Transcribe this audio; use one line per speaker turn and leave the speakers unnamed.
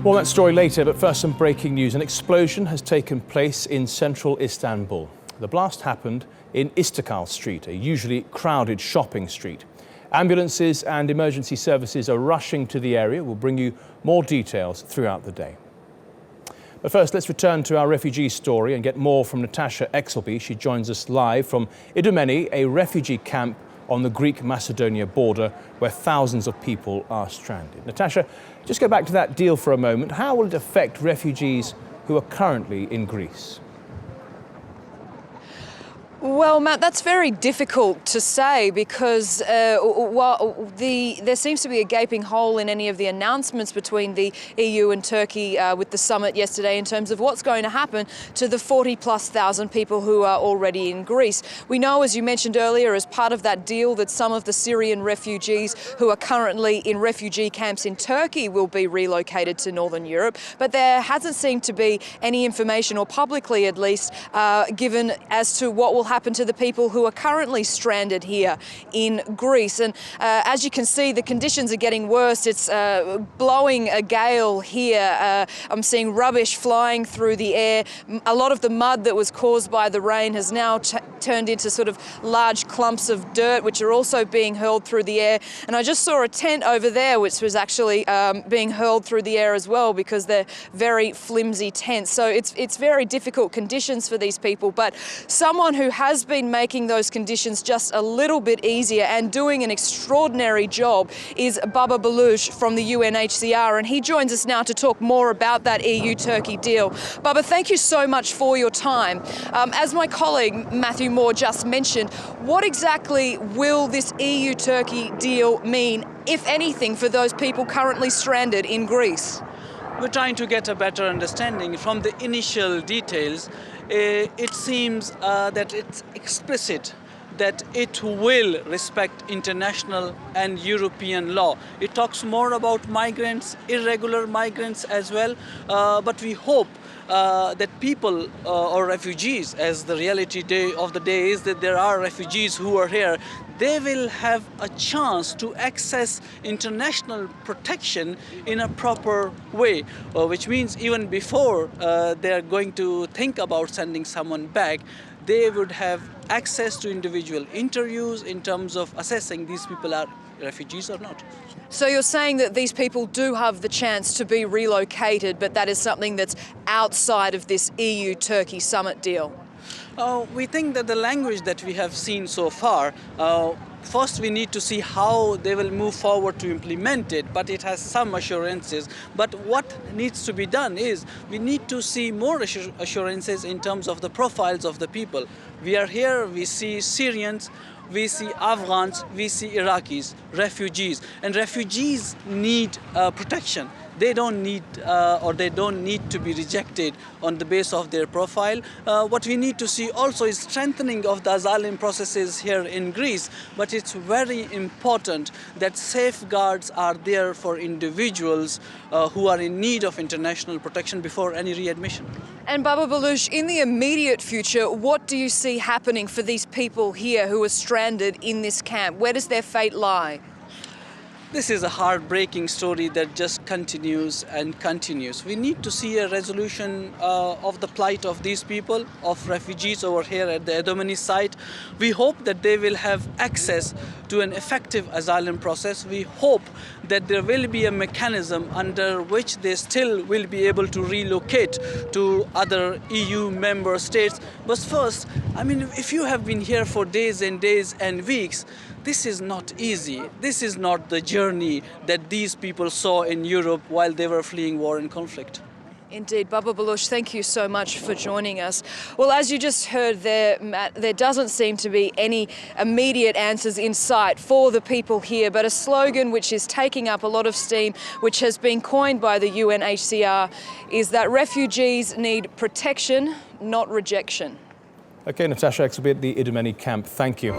More on that story later, but first some breaking news. An explosion has taken place in central Istanbul. The blast happened in Istiklal Street, a usually crowded shopping street. Ambulances and emergency services are rushing to the area. We'll bring you more details throughout the day. But first, let's return to our refugee story and get more from Natasha Exelby. She joins us live from Idomeni, a refugee camp on the Greek-Macedonia border where thousands of people are stranded. Natasha, just go back to that deal for a moment. How will it affect refugees who are currently in Greece?
Well, Matt, that's very difficult to say because there seems to be a gaping hole in any of the announcements between the EU and Turkey with the summit yesterday in terms of what's going to happen to the 40,000+ people who are already in Greece. We know, as you mentioned earlier, as part of that deal that some of the Syrian refugees who are currently in refugee camps in Turkey will be relocated to Northern Europe, but there hasn't seemed to be any information, or publicly at least, given as to what will happen to the people who are currently stranded here in Greece. And as you can see, the conditions are getting worse. It's blowing a gale here. I'm seeing rubbish flying through the air. A lot of the mud that was caused by the rain has now turned into sort of large clumps of dirt, which are also being hurled through the air. And I just saw a tent over there, which was actually being hurled through the air as well, because they're very flimsy tents. So it's very difficult conditions for these people. But someone who has been making those conditions just a little bit easier and doing an extraordinary job is Baba Balush from the UNHCR, and he joins us now to talk more about that EU-Turkey deal. Baba, thank you so much for your time. As my colleague Matthew Moore just mentioned, what exactly will this EU-Turkey deal mean, if anything, for those people currently stranded in Greece?
We're trying to get a better understanding. From the initial details, it seems that it's explicit that it will respect international and European law. It talks more about migrants, irregular migrants as well, but we hope that people or refugees, as the reality of the day is that there are refugees who are here, they will have a chance to access international protection in a proper way, which means even before they're going to think about sending someone back, they would have access to individual interviews in terms of assessing these people are refugees or not.
So you're saying that these people do have the chance to be relocated, but that is something that's outside of this EU-Turkey summit deal?
We think that the language that we have seen so far, first we need to see how they will move forward to implement it, but it has some assurances. But what needs to be done is we need to see more assurances in terms of the profiles of the people. We are here, we see Syrians, we see Afghans, we see Iraqis, refugees, and refugees need protection. They don't need to be rejected on the basis of their profile. What we need to see also is strengthening of the asylum processes here in Greece, but it's very important that safeguards are there for individuals who are in need of international protection before any readmission.
And Baba Balush, in the immediate future, what do you see happening for these people here who are stranded in this camp? Where does their fate lie?
This is a heartbreaking story that just continues and continues. We need to see a resolution of the plight of these people, of refugees over here at the Idomeni site. We hope that they will have access to an effective asylum process. We hope that there will be a mechanism under which they still will be able to relocate to other EU member states. But first, I mean, if you have been here for days and days and weeks, this is not easy. This is not the journey that these people saw in Europe while they were fleeing war and conflict.
Indeed. Baba Balush, thank you so much for joining us. Well, as you just heard there, Matt, there doesn't seem to be any immediate answers in sight for the people here, but a slogan which is taking up a lot of steam, which has been coined by the UNHCR, is that refugees need protection, not rejection.
OK, Natasha Exelby at the Idomeni camp. Thank you.